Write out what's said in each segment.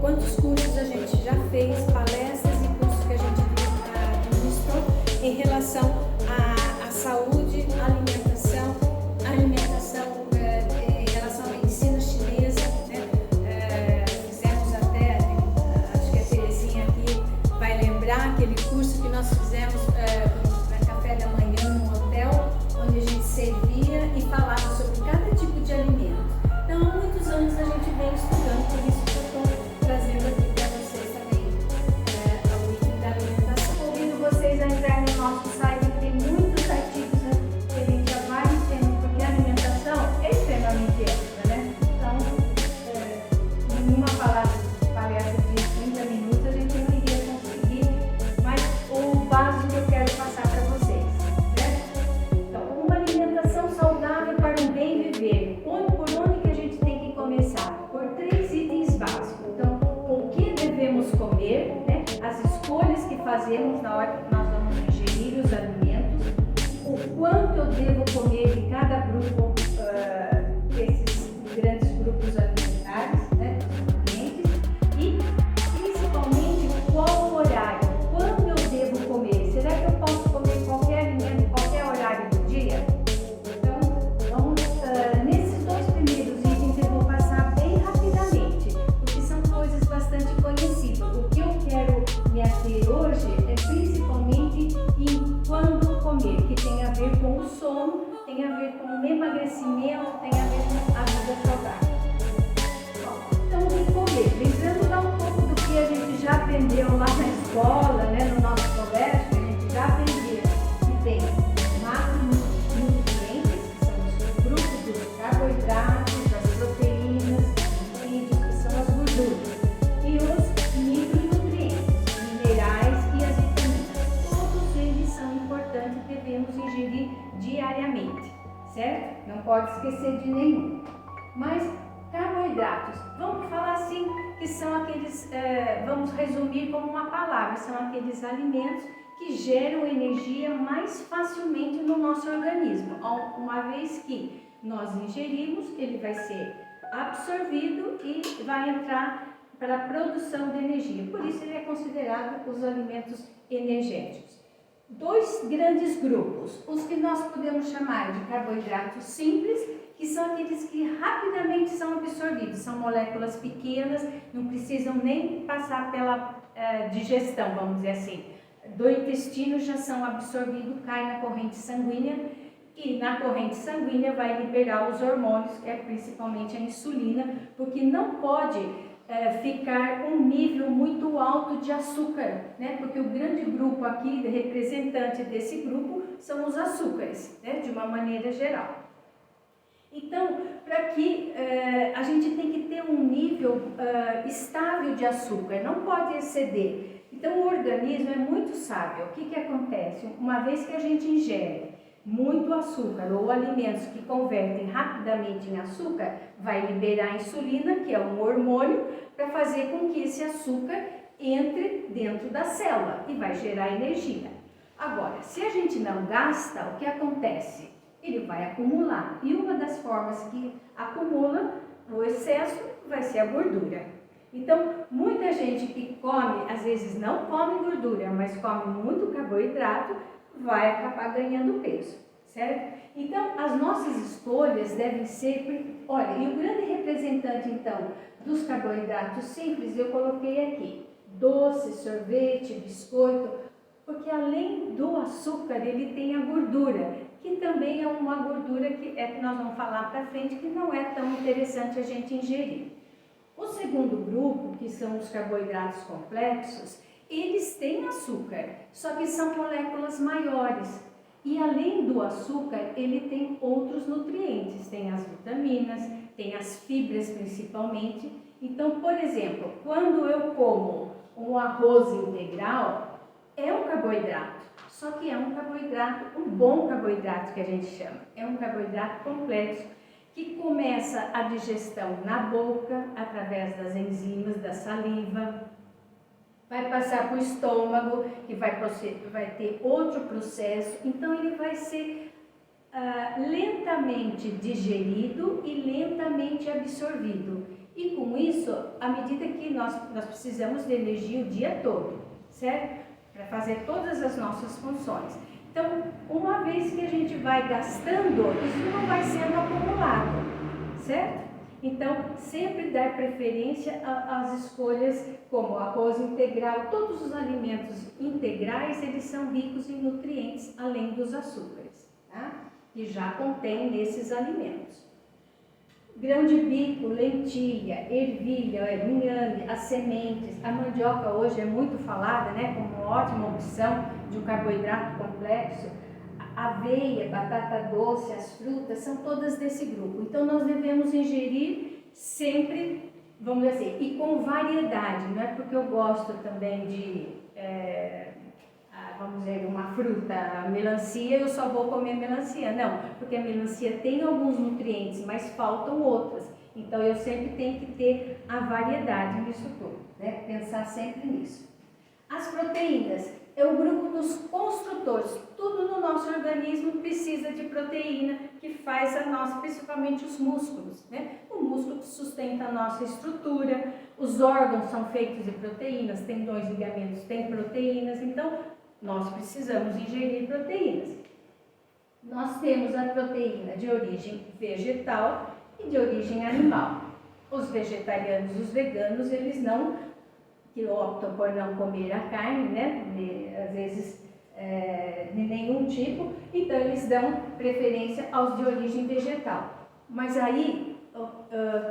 Quantos cursos a gente já fez, palestras e cursos que a gente administrou em relação à saúde, alimentação em relação à medicina chinesa, né? Fizemos até, acho que a Terezinha aqui vai lembrar aquele curso que nós fizemos na café da manhã no hotel, onde a gente servia e falava sobre cada tipo de alimento. Então, há muitos anos a gente vem estudando, por isso que eu estou trazendo aqui para vocês também o item da alimentação. Convido vocês a entrar no nosso site, que tem muitos artigos referentes a vários temas, porque a alimentação é extremamente ampla, né? Então, numa palestra de 30 minutos a gente não iria conseguir, mas o básico eu quero passar para vocês, né? Então, uma alimentação saudável para um bem viver. Por onde que a gente tem que começar? Por 3 itens básicos. Então, o que devemos comer, né? As escolhas que fazemos na hora que nós vamos ingerir os alimentos, o quanto eu devo comer de cada grupo, desses grandes grupos alimentares, né? Nutrientes, e principalmente qual o horário, quando eu devo comer. Será que eu posso comer qualquer alimento em qualquer horário do dia? Nesses 2 primeiros itens eu vou passar bem rapidamente, porque são coisas bastante conhecidas. O que eu quero me ater hoje é principalmente em quando comer, que tem a ver com o sono, tem a ver com o emagrecimento, tem a ver com a vida saudável. Então, o que comer? Lembrando lá um pouco do que a gente já aprendeu lá na escola, né, no nosso colégio, a gente já aprendeu que tem macronutrientes, que são os grupos dos carboidratos, das proteínas, que são as gorduras, e os micronutrientes, minerais e as vitaminas. Todos eles são importantes e devemos ingerir diariamente, certo? Não pode esquecer de nenhum. Mas carboidratos, vamos falar assim, que são aqueles, vamos resumir como uma palavra, são aqueles alimentos que geram energia mais facilmente no nosso organismo. Uma vez que nós ingerimos, ele vai ser absorvido e vai entrar para a produção de energia. Por isso ele é considerado os alimentos energéticos. 2 grandes grupos, os que nós podemos chamar de carboidratos simples, que são aqueles que rapidamente são absorvidos, são moléculas pequenas, não precisam nem passar pela digestão, vamos dizer assim. Do intestino já são absorvidos, cai na corrente sanguínea, e na corrente sanguínea vai liberar os hormônios, que é principalmente a insulina, porque não pode ficar um nível muito alto de açúcar, né? Porque o grande grupo aqui, representante desse grupo, são os açúcares, né? De uma maneira geral. Então, para que a gente tem que ter um nível estável de açúcar, não pode exceder. Então, o organismo é muito sábio. O que acontece? Uma vez que a gente ingere muito açúcar ou alimentos que convertem rapidamente em açúcar, vai liberar a insulina, que é um hormônio, para fazer com que esse açúcar entre dentro da célula e vai gerar energia. Agora, se a gente não gasta, o que acontece? Ele vai acumular, e uma das formas que acumula o excesso vai ser a gordura. Então, muita gente que come, às vezes não come gordura, mas come muito carboidrato, vai acabar ganhando peso, certo? Então, as nossas escolhas devem ser... Olha, e o grande representante, então, dos carboidratos simples, eu coloquei aqui: doce, sorvete, biscoito, porque além do açúcar, ele tem a gordura, que também é uma gordura que nós vamos falar para frente, que não é tão interessante a gente ingerir. O segundo grupo, que são os carboidratos complexos, eles têm açúcar, só que são moléculas maiores. E além do açúcar, ele tem outros nutrientes, tem as vitaminas, tem as fibras principalmente. Então, por exemplo, quando eu como um arroz integral, é um carboidrato, só que é um carboidrato, um bom carboidrato que a gente chama. É um carboidrato complexo que começa a digestão na boca, através das enzimas da saliva, vai passar para o estômago, que vai ter outro processo, então ele vai ser lentamente digerido e lentamente absorvido. E com isso, à medida que nós precisamos de energia o dia todo, certo? Para fazer todas as nossas funções. Então, uma vez que a gente vai gastando, isso não vai sendo acumulado, certo? Então, sempre dar preferência às escolhas como arroz integral. Todos os alimentos integrais, eles são ricos em nutrientes, além dos açúcares, tá? Que já contém nesses alimentos. Grão de bico, lentilha, ervilha, inhame, as sementes. A mandioca hoje é muito falada, né, como uma ótima opção de um carboidrato complexo. Aveia, batata doce, as frutas, são todas desse grupo. Então, nós devemos ingerir sempre, vamos dizer assim, e com variedade. Não é porque eu gosto também de, vamos dizer, uma fruta, a melancia, eu só vou comer melancia. Não, porque a melancia tem alguns nutrientes, mas faltam outras. Então, eu sempre tenho que ter a variedade nisso tudo, né? Pensar sempre nisso. As proteínas é o grupo dos construtores. Tudo no nosso organismo precisa de proteína, que faz a nossa, principalmente os músculos, né? O músculo que sustenta a nossa estrutura, os órgãos são feitos de proteínas, tendões, ligamentos têm proteínas, então nós precisamos ingerir proteínas. Nós temos a proteína de origem vegetal e de origem animal. Os vegetarianos, os veganos, eles não, que optam por não comer a carne, né? Às vezes de nenhum tipo, então eles dão preferência aos de origem vegetal. Mas aí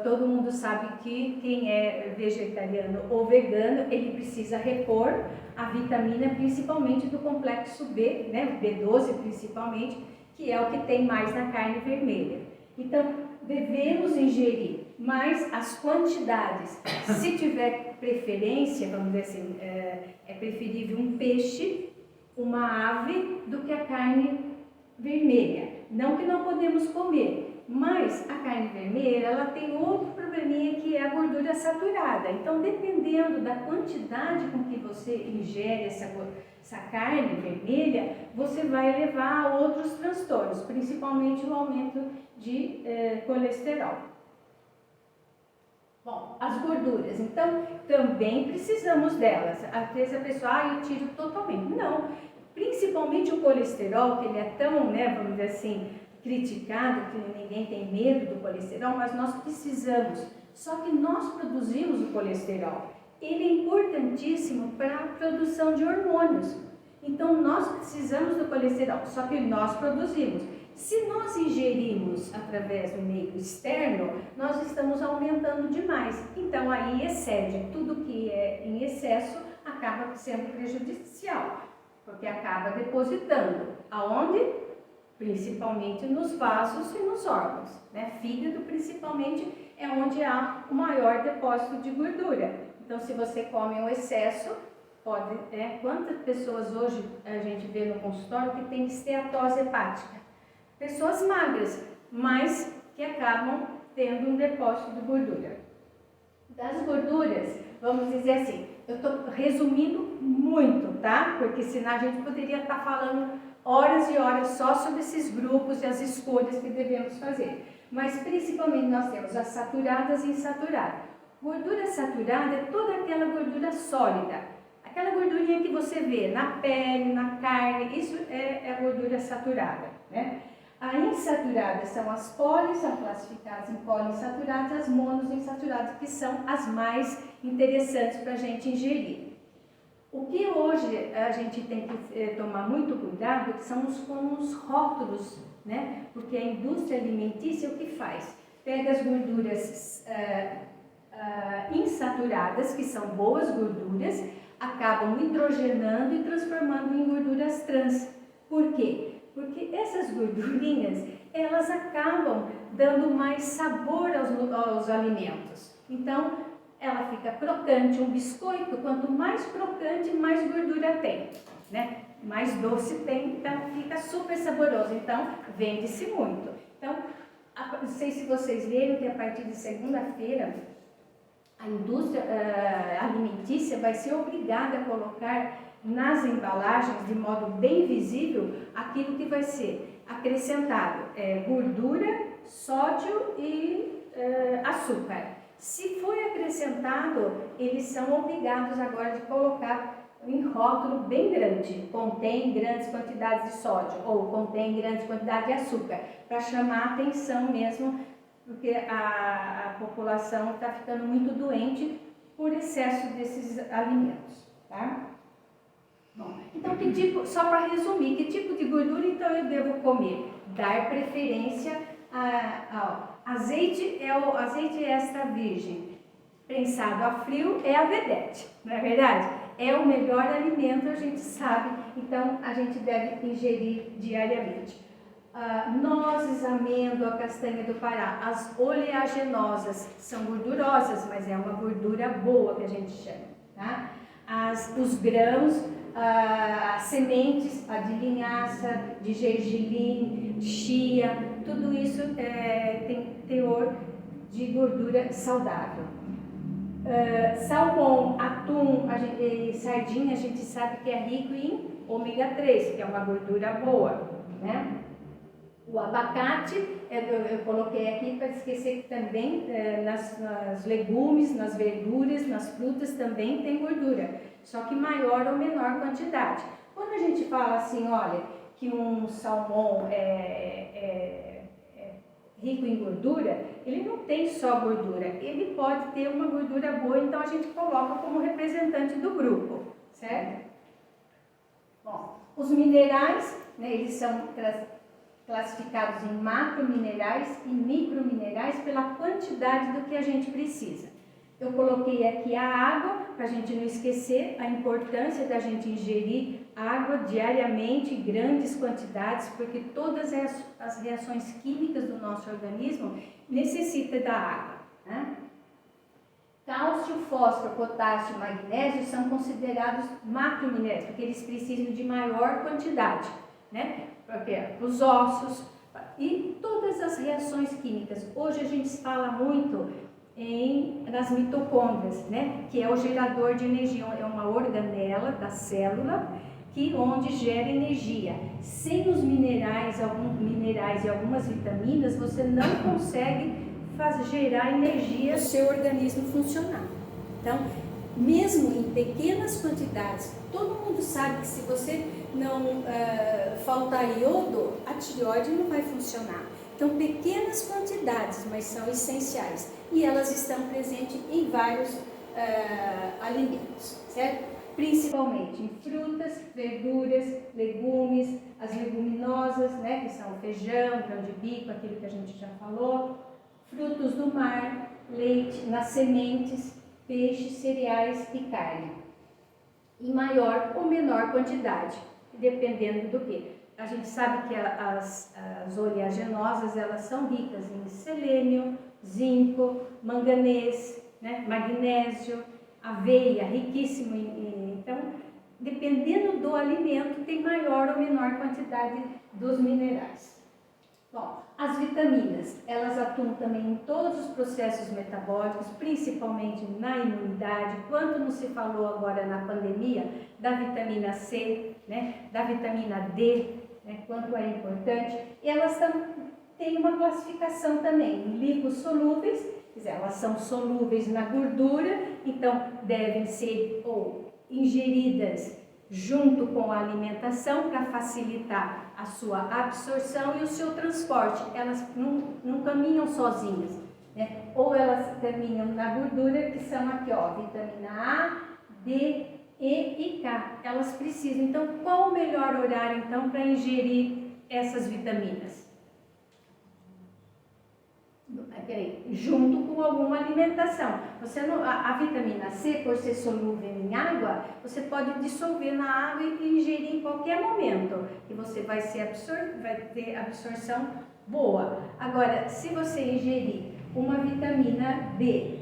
todo mundo sabe que quem é vegetariano ou vegano, ele precisa repor a vitamina, principalmente do complexo B, né? B12 principalmente, que é o que tem mais na carne vermelha. Então, devemos ingerir, mas as quantidades, se tiver preferência, vamos dizer assim, é preferível um peixe, uma ave, do que a carne vermelha. Não que não podemos comer, mas a carne vermelha, ela tem outro probleminha, que é a gordura saturada. Então, dependendo da quantidade com que você ingere essa carne vermelha, você vai levar a outros transtornos, principalmente o aumento de colesterol. Bom, as gorduras, então, também precisamos delas. Às vezes a pessoa, eu tiro totalmente. Não, principalmente o colesterol, que ele é tão, né, vamos dizer assim, criticado, que ninguém tem medo do colesterol, mas nós precisamos. Só que nós produzimos o colesterol. Ele é importantíssimo para a produção de hormônios. Então, nós precisamos do colesterol, só que nós produzimos. Se nós ingerimos através do meio externo, nós estamos aumentando demais. Então, aí excede. Tudo que é em excesso acaba sendo prejudicial, porque acaba depositando. Aonde? Principalmente nos vasos e nos órgãos, né? Fígado, principalmente, é onde há o maior depósito de gordura. Então, se você come um excesso, pode, quantas pessoas hoje a gente vê no consultório que tem esteatose hepática? Pessoas magras, mas que acabam tendo um depósito de gordura. Das gorduras, vamos dizer assim, eu estou resumindo muito, tá? Porque senão a gente poderia estar falando horas e horas só sobre esses grupos e as escolhas que devemos fazer. Mas principalmente nós temos as saturadas e insaturadas. Gordura saturada é toda aquela gordura sólida. Aquela gordurinha que você vê na pele, na carne, isso é a gordura saturada, né? A insaturada são as polis, são classificadas em poliinsaturadas, as monoinsaturadas, que são as mais interessantes para a gente ingerir. O que hoje a gente tem que tomar muito cuidado são com os rótulos, né? Porque a indústria alimentícia o que faz? Pega as gorduras insaturadas, que são boas gorduras, acabam hidrogenando e transformando em gorduras trans. Por quê? Porque essas gordurinhas, elas acabam dando mais sabor aos alimentos. Então, ela fica crocante. Um biscoito, quanto mais crocante, mais gordura tem, né? Mais doce tem, então fica super saboroso. Então, vende-se muito. Então, não sei se vocês viram que a partir de segunda-feira, a indústria alimentícia vai ser obrigada a colocar nas embalagens, de modo bem visível, aquilo que vai ser acrescentado, gordura, sódio e açúcar. Se foi acrescentado, eles são obrigados agora de colocar em rótulo bem grande, contém grandes quantidades de sódio ou contém grandes quantidades de açúcar, para chamar a atenção mesmo, porque a população está ficando muito doente por excesso desses alimentos, tá? Bom, então só para resumir, que tipo de gordura então eu devo comer? Dar preferência ao azeite, o azeite extra virgem, prensado a frio é a vedete, não é verdade? É o melhor alimento, a gente sabe, então a gente deve ingerir diariamente. Nozes, amêndoa, castanha do Pará, as oleaginosas são gordurosas, mas é uma gordura boa que a gente chama, tá? Os grãos, as sementes, a de linhaça, de gergelim, de chia, tudo isso tem teor de gordura saudável. Salmão, atum e sardinha, a gente sabe que é rico em ômega 3, que é uma gordura boa, né? O abacate, eu coloquei aqui para esquecer que também nas legumes, nas verduras, nas frutas também tem gordura, só que maior ou menor quantidade. Quando a gente fala assim, olha, que um salmão é rico em gordura, ele não tem só gordura, ele pode ter uma gordura boa, então a gente coloca como representante do grupo, certo? Bom, os minerais, né, eles são classificados em macrominerais e microminerais pela quantidade do que a gente precisa. Eu coloquei aqui a água, para a gente não esquecer a importância da gente ingerir água diariamente em grandes quantidades, porque todas as reações químicas do nosso organismo necessitam da água, né? Cálcio, fósforo, potássio e magnésio são considerados macrominerais, porque eles precisam de maior quantidade, né? Para os ossos e todas as reações químicas. Hoje a gente fala muito nas mitocôndrias, né? Que é o gerador de energia, é uma organela da célula onde gera energia. Sem os minerais, alguns minerais e algumas vitaminas, você não consegue gerar energia para o seu organismo funcionar. Então, mesmo em pequenas quantidades, todo mundo sabe que se você não faltar iodo, a tireoide não vai funcionar. Então, pequenas quantidades, mas são essenciais. E elas estão presentes em vários alimentos, certo? Principalmente em frutas, verduras, legumes, as leguminosas, né, que são feijão, grão de bico, aquilo que a gente já falou, frutos do mar, leite, nas sementes, peixes, cereais e carne. Em maior ou menor quantidade, dependendo do que. A gente sabe que as oleaginosas, elas são ricas em selênio, zinco, manganês, né, magnésio, aveia, riquíssimo então, dependendo do alimento, tem maior ou menor quantidade dos minerais. Bom, as vitaminas, elas atuam também em todos os processos metabólicos, principalmente na imunidade, quanto não se falou agora na pandemia, da vitamina C, né, da vitamina D, né, quanto é importante, e elas têm uma classificação também em lipossolúveis, quer dizer, elas são solúveis na gordura, então devem ser ingeridas junto com a alimentação para facilitar a sua absorção e o seu transporte. Elas não caminham sozinhas, né? Ou elas caminham na gordura, que são aqui, ó, vitamina A, D, E e K. Elas precisam. Então, qual o melhor horário, então, para ingerir essas vitaminas? junto com alguma alimentação. Você não, a vitamina C, por ser solúvel em água, você pode dissolver na água e ingerir em qualquer momento, e você vai ter absorção boa. Agora, se você ingerir uma vitamina D,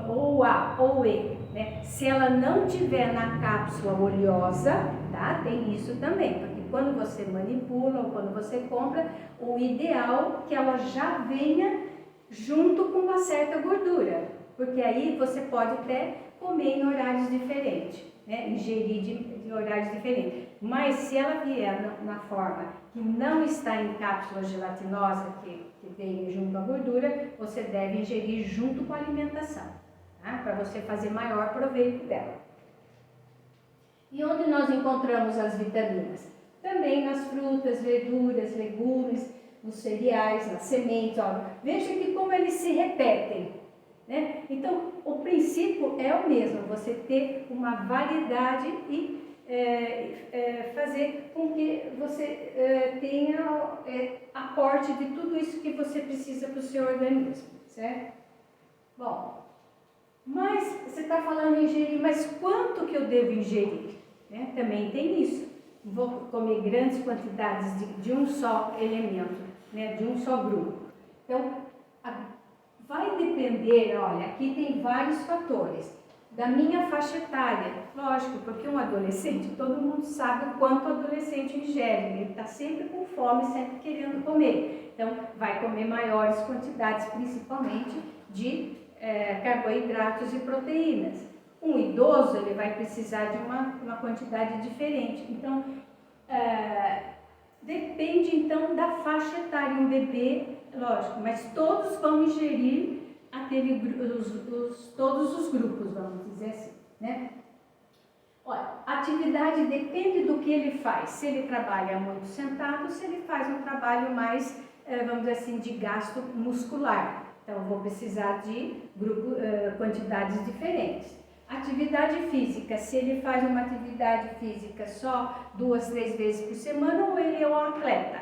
ou A ou E, né, se ela não tiver na cápsula oleosa, tá? Tem isso também, porque quando você manipula ou quando você compra, o ideal é que ela já venha junto com uma certa gordura, porque aí você pode até comer em horários diferentes, né? Ingerir de horários diferentes. Mas se ela vier na forma que não está em cápsula gelatinosa, que vem junto à gordura, você deve ingerir junto com a alimentação, tá? Para você fazer maior proveito dela. E onde nós encontramos as vitaminas? Também nas frutas, verduras, legumes, nos cereais, nas sementes. Ó, veja que como eles se repetem, né? Então, o princípio é o mesmo, você ter uma variedade e fazer com que você tenha aporte de tudo isso que você precisa para o seu organismo, certo? Bom, mas você está falando em ingerir, mas quanto que eu devo ingerir? Né? Também tem isso. Vou comer grandes quantidades de um só elemento, né? De um só grupo. Então, vai depender, olha, aqui tem vários fatores. Da minha faixa etária, lógico, porque um adolescente, todo mundo sabe o quanto o adolescente ingere, ele está sempre com fome, sempre querendo comer. Então, vai comer maiores quantidades, principalmente de carboidratos e proteínas. Um idoso, ele vai precisar de uma quantidade diferente. Então, depende então da faixa etária. Um bebê, lógico, mas todos vão ingerir todos os grupos, vamos dizer assim, né? Olha, atividade depende do que ele faz. Se ele trabalha muito sentado, se ele faz um trabalho mais, vamos dizer assim, de gasto muscular. Então, eu vou precisar de quantidades diferentes. Atividade física, se ele faz uma atividade física só 2, 3 vezes por semana, ou ele é um atleta,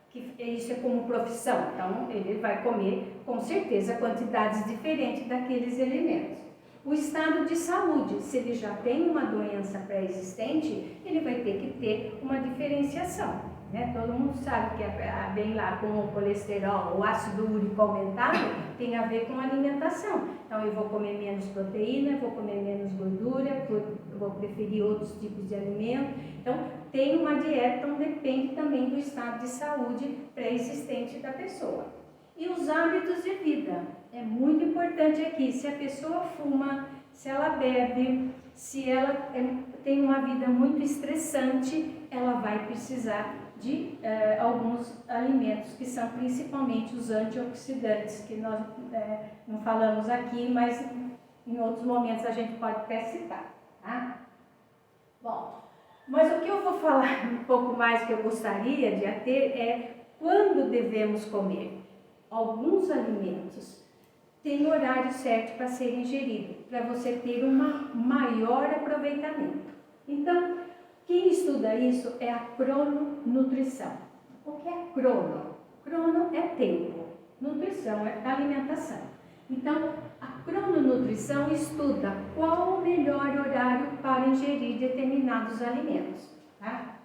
que isso é como profissão, então ele vai comer com certeza quantidades diferentes daqueles elementos. O estado de saúde, se ele já tem uma doença pré-existente, ele vai ter que ter uma diferenciação, né? Todo mundo sabe que bem lá com o colesterol, o ácido úrico aumentado, tem a ver com a alimentação. Então eu vou comer menos proteína, vou comer menos gordura, vou preferir outros tipos de alimento. Então tem uma dieta, então depende também do estado de saúde pré-existente da pessoa. E os hábitos de vida, é muito importante aqui, se a pessoa fuma, se ela bebe, se ela tem uma vida muito estressante, ela vai precisar de alguns alimentos que são principalmente os antioxidantes, que nós não falamos aqui, mas em outros momentos a gente pode até citar, tá? Bom, mas o que eu vou falar um pouco mais que eu gostaria de ter é quando devemos comer. Alguns alimentos têm horário certo para ser ingerido, para você ter um maior aproveitamento. Então, quem estuda isso é a crononutrição. O que é crono? Crono é tempo, nutrição é alimentação. Então, a crononutrição estuda qual o melhor horário para ingerir determinados alimentos, tá?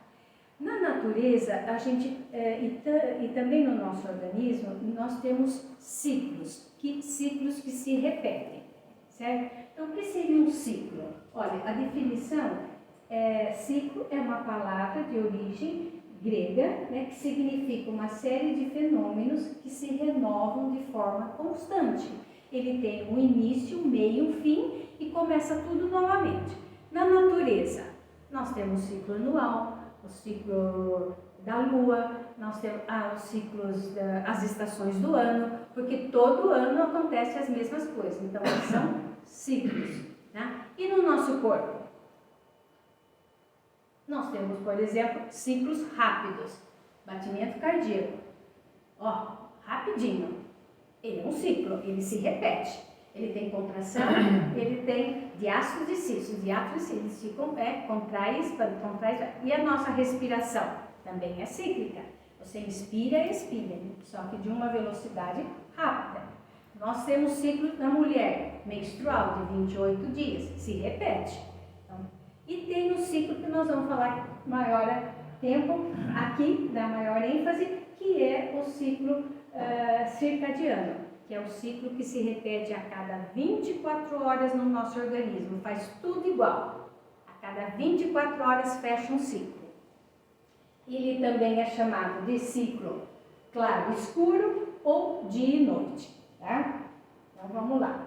Na natureza, a gente, e também no nosso organismo, nós temos ciclos que se repetem, certo? Então, o que seria um ciclo? Olha, a definição, ciclo é uma palavra de origem grega, né, que significa uma série de fenômenos que se renovam de forma constante. Ele tem um início, um meio, um fim e começa tudo novamente. Na natureza, nós temos o ciclo anual, o ciclo da lua, nós temos os ciclos, as estações do ano, porque todo ano acontecem as mesmas coisas, então são ciclos, né? E no nosso corpo? Nós temos, por exemplo, ciclos rápidos, batimento cardíaco, ó, rapidinho, ele é um ciclo, ele se repete. Ele tem contração, ele tem diástole e sístole. Diástole e sístole, eles ficam, contrai, expande, contrai, expande. E a nossa respiração também é cíclica. Você inspira e expira, só que de uma velocidade rápida. Nós temos ciclo da mulher menstrual de 28 dias, se repete. Então, e tem o ciclo que nós vamos falar maior tempo aqui, da maior ênfase, que é o ciclo circadiano, que é o ciclo que se repete a cada 24 horas no nosso organismo, faz tudo igual. A cada 24 horas fecha um ciclo. Ele também é chamado de ciclo claro escuro ou dia e noite, tá? Então vamos lá.